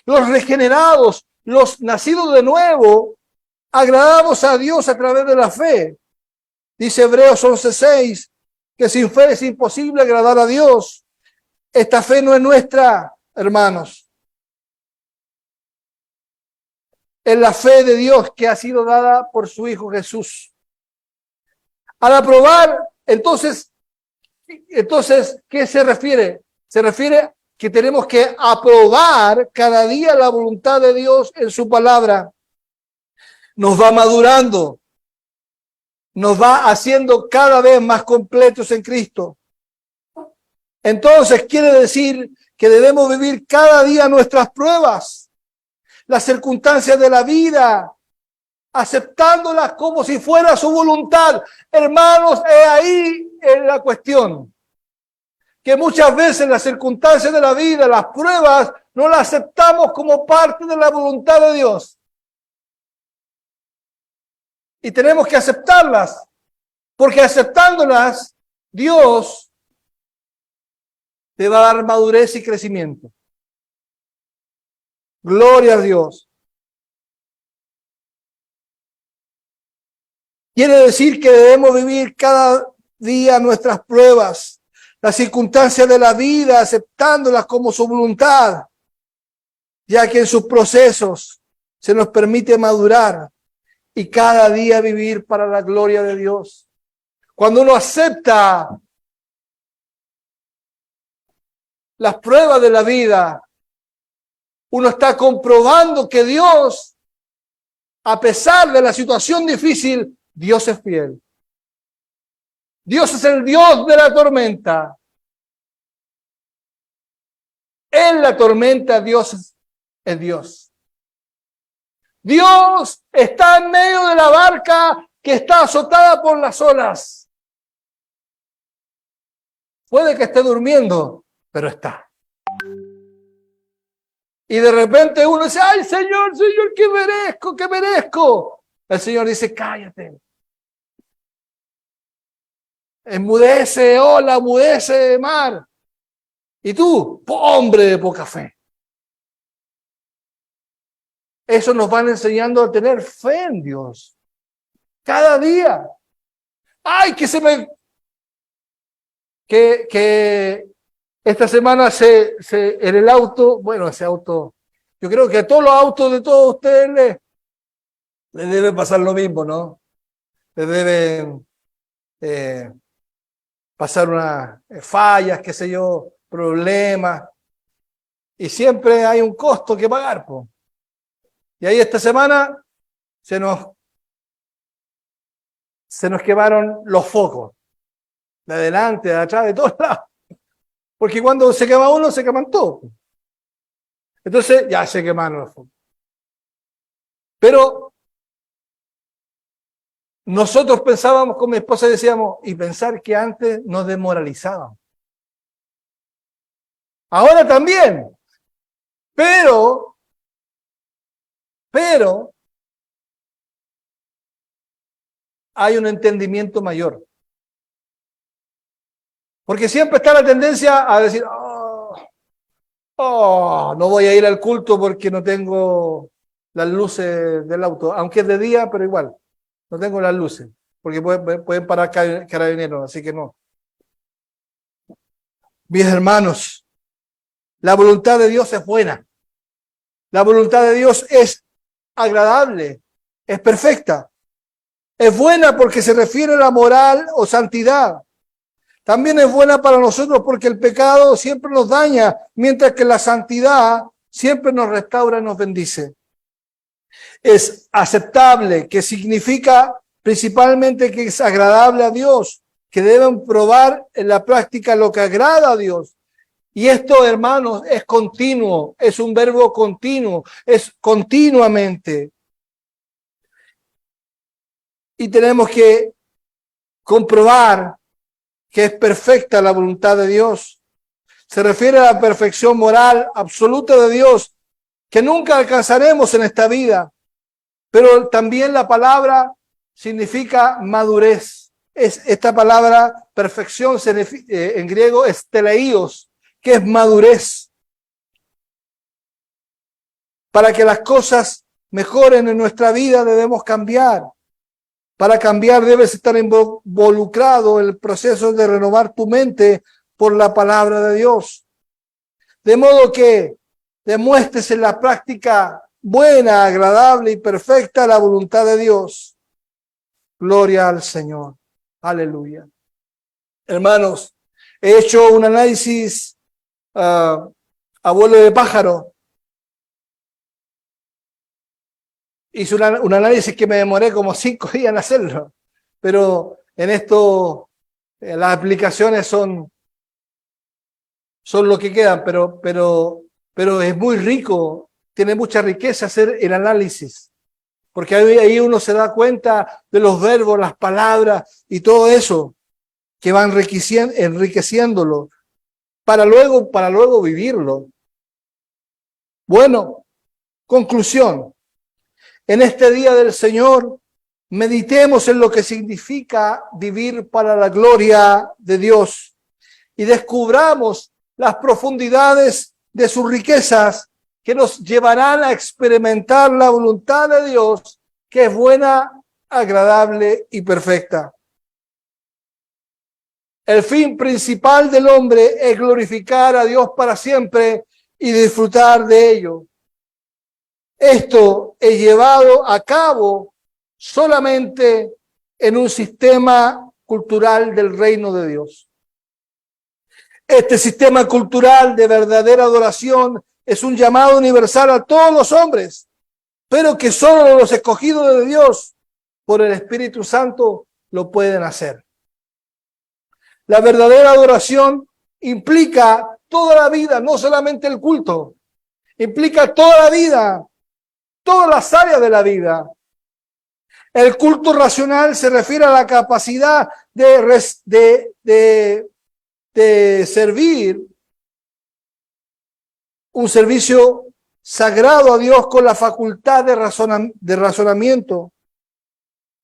Los regenerados, los nacidos de nuevo, agradamos a Dios a través de la fe. Dice Hebreos 11:6, que sin fe es imposible agradar a Dios. Esta fe no es nuestra, hermanos. Es la fe de Dios que ha sido dada por su Hijo Jesús. Al aprobar, entonces, ¿qué se refiere? Se refiere que tenemos que aprobar cada día la voluntad de Dios en su palabra. nos va madurando, nos va haciendo cada vez más completos en Cristo. Entonces quiere decir que debemos vivir cada día nuestras pruebas, las circunstancias de la vida, aceptándolas como si fuera su voluntad. Hermanos, ahí es la cuestión. Que muchas veces las circunstancias de la vida, las pruebas, no las aceptamos como parte de la voluntad de Dios. Y tenemos que aceptarlas, porque aceptándolas, Dios te va a dar madurez y crecimiento. Gloria a Dios. Quiere decir que debemos vivir cada día nuestras pruebas, las circunstancias de la vida, aceptándolas como su voluntad, ya que en sus procesos se nos permite madurar y cada día vivir para la gloria de Dios. Cuando uno acepta las pruebas de la vida, uno está comprobando que Dios, a pesar de la situación difícil, Dios es fiel. Dios es el Dios de la tormenta. En la tormenta Dios es Dios. Dios está en medio de la barca que está azotada por las olas. Puede que esté durmiendo, pero está. Y de repente uno dice, ¡ay, Señor, Señor, qué merezco, qué merezco! El Señor dice, cállate. Enmudece, ola, enmudece, mar. Y tú, hombre de poca fe. Eso nos van enseñando a tener fe en Dios. Cada día. ¡Ay, que se me... Que esta semana en el auto, bueno, ese auto, yo creo que a todos los autos de todos ustedes les debe pasar lo mismo, ¿no? Les deben pasar unas fallas, qué sé yo, problemas, y siempre hay un costo que pagar, po. Y ahí esta semana se nos quemaron los focos, de adelante, de atrás, de todos lados. Porque cuando se quema uno, se queman todos. Entonces, ya se quemaron los focos. Pero nosotros pensábamos con mi esposa y decíamos, y pensar que antes nos desmoralizaban. Ahora también. Pero, hay un entendimiento mayor. Porque siempre está la tendencia a decir, no voy a ir al culto porque no tengo las luces del auto, aunque es de día, pero igual, no tengo las luces, porque pueden parar carabineros, así que no. Mis hermanos, la voluntad de Dios es buena. La voluntad de Dios es agradable, es perfecta. Es buena porque se refiere a la moral o santidad. También es buena para nosotros porque el pecado siempre nos daña, mientras que la santidad siempre nos restaura y nos bendice. Es aceptable, que significa principalmente que es agradable a Dios, que deben probar en la práctica lo que agrada a Dios. Y esto, hermanos, es continuo, es un verbo continuo, es continuamente. Y tenemos que comprobar que es perfecta la voluntad de Dios. Se refiere a la perfección moral absoluta de Dios, que nunca alcanzaremos en esta vida. Pero también la palabra significa madurez. Esta palabra perfección en griego es teleios, que es madurez. Para que las cosas mejoren en nuestra vida debemos cambiar. Para cambiar debes estar involucrado en el proceso de renovar tu mente por la palabra de Dios. De modo que demuestres en la práctica buena, agradable y perfecta la voluntad de Dios. Gloria al Señor. Aleluya. Hermanos, he hecho un análisis a vuelo de pájaro hice un análisis que me demoré como 5 días en hacerlo, pero en esto las aplicaciones son lo que quedan, pero es muy rico, tiene mucha riqueza hacer el análisis, porque ahí uno se da cuenta de los verbos, las palabras y todo eso que va enriqueciéndolo para luego vivirlo. Bueno, conclusión. En este día del Señor, meditemos en lo que significa vivir para la gloria de Dios y descubramos las profundidades de sus riquezas que nos llevarán a experimentar la voluntad de Dios, que es buena, agradable y perfecta. El fin principal del hombre es glorificar a Dios para siempre y disfrutar de ello. Esto es llevado a cabo solamente en un sistema cultural del reino de Dios. Este sistema cultural de verdadera adoración es un llamado universal a todos los hombres, pero que solo los escogidos de Dios por el Espíritu Santo lo pueden hacer. La verdadera adoración implica toda la vida, no solamente el culto, implica toda la vida, todas las áreas de la vida. El culto racional se refiere a la capacidad de servir un servicio sagrado a Dios con la facultad de razonamiento,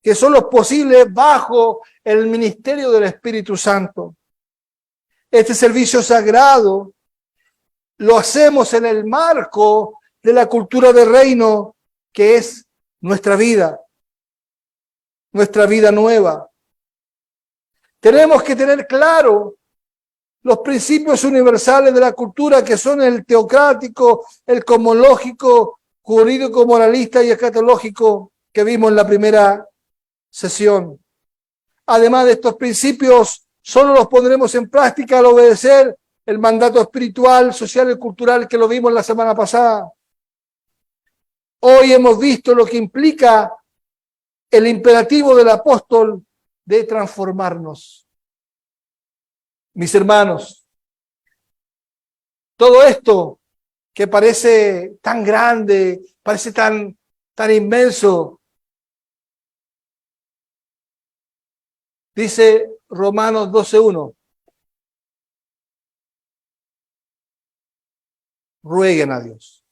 que solo es posible bajo el ministerio del Espíritu Santo. Este servicio sagrado lo hacemos en el marco de la cultura del reino, que es nuestra vida nueva. Tenemos que tener claro los principios universales de la cultura, que son el teocrático, el cosmológico, jurídico, moralista y escatológico que vimos en la primera sesión. Además de estos principios, solo los pondremos en práctica al obedecer el mandato espiritual, social y cultural que lo vimos la semana pasada. Hoy hemos visto lo que implica el imperativo del apóstol de transformarnos. Mis hermanos, todo esto que parece tan grande, parece tan inmenso, dice Romanos 12:1. Rueguen a Dios.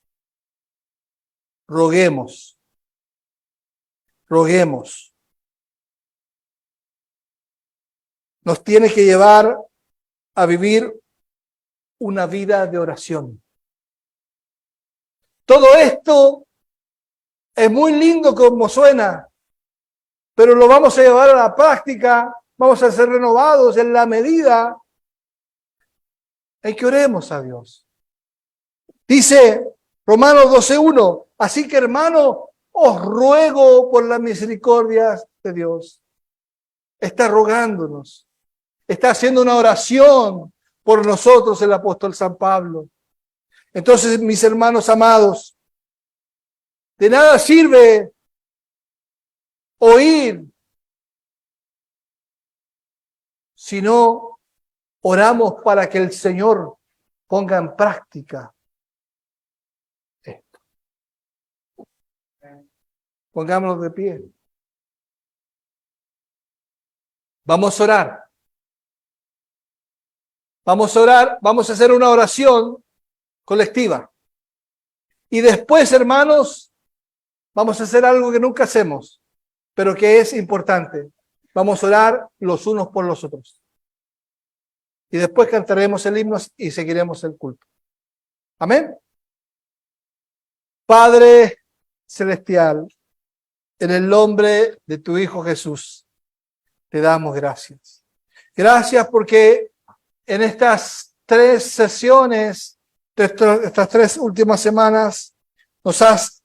Roguemos. Nos tiene que llevar a vivir una vida de oración. Todo esto es muy lindo como suena, pero lo vamos a llevar a la práctica, vamos a ser renovados en la medida en que oremos a Dios. Dice Romanos 12:1, así que hermano, os ruego por las misericordias de Dios. Está rogándonos, está haciendo una oración por nosotros el apóstol San Pablo. Entonces, mis hermanos amados, de nada sirve oír si no oramos para que el Señor ponga en práctica esto. Pongámonos de pie. Vamos a orar. Vamos a hacer una oración colectiva. Y después, hermanos, vamos a hacer algo que nunca hacemos, pero que es importante. Vamos a orar los unos por los otros. Y después cantaremos el himno y seguiremos el culto. Amén. Padre celestial, en el nombre de tu Hijo Jesús, te damos gracias. Gracias porque en estas 3 sesiones, estas 3 últimas semanas, nos has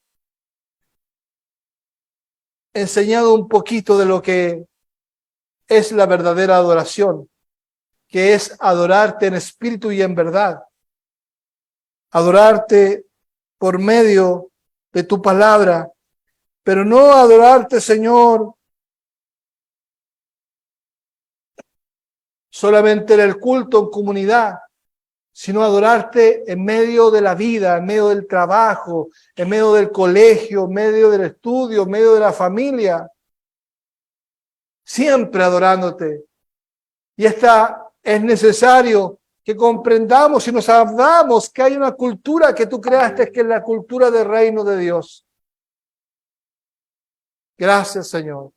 enseñado un poquito de lo que es la verdadera adoración, que es adorarte en espíritu y en verdad. Adorarte por medio de tu palabra pero no adorarte, Señor, solamente en el culto en comunidad, sino adorarte en medio de la vida, en medio del trabajo, en medio del colegio, en medio del estudio, en medio de la familia, siempre adorándote. Y es necesario que comprendamos y nos hagamos que hay una cultura que tú creaste, que es la cultura del reino de Dios. Gracias, Señor.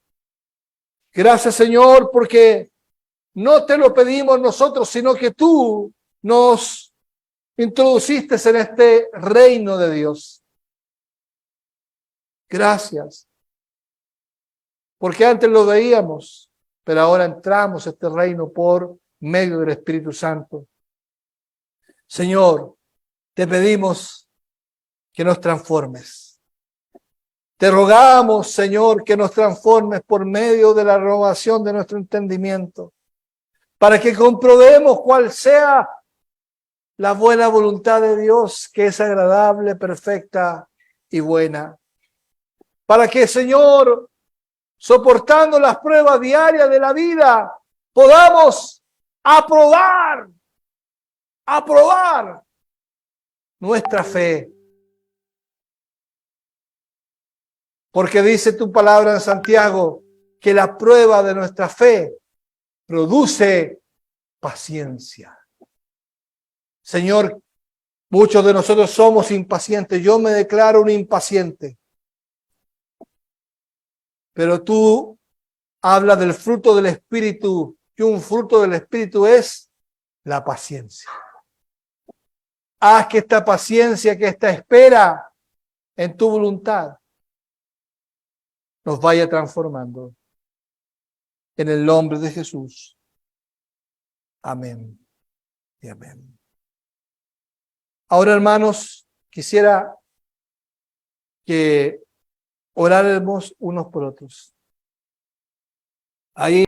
Gracias, Señor, porque no te lo pedimos nosotros, sino que tú nos introduciste en este reino de Dios. Gracias. Porque antes lo veíamos, pero ahora entramos a este reino por medio del Espíritu Santo. Señor, te pedimos que nos transformes. Te rogamos, Señor, que nos transformes por medio de la renovación de nuestro entendimiento, para que comprobemos cuál sea la buena voluntad de Dios, que es agradable, perfecta y buena. Para que, Señor, soportando las pruebas diarias de la vida, podamos aprobar nuestra fe. Porque dice tu palabra en Santiago que la prueba de nuestra fe produce paciencia. Señor, muchos de nosotros somos impacientes. Yo me declaro un impaciente. Pero tú hablas del fruto del Espíritu, y un fruto del Espíritu es la paciencia. Haz que esta paciencia, que esta espera en tu voluntad nos vaya transformando. En el nombre de Jesús. Amén y amén. Ahora, hermanos, quisiera que oráramos unos por otros. Ahí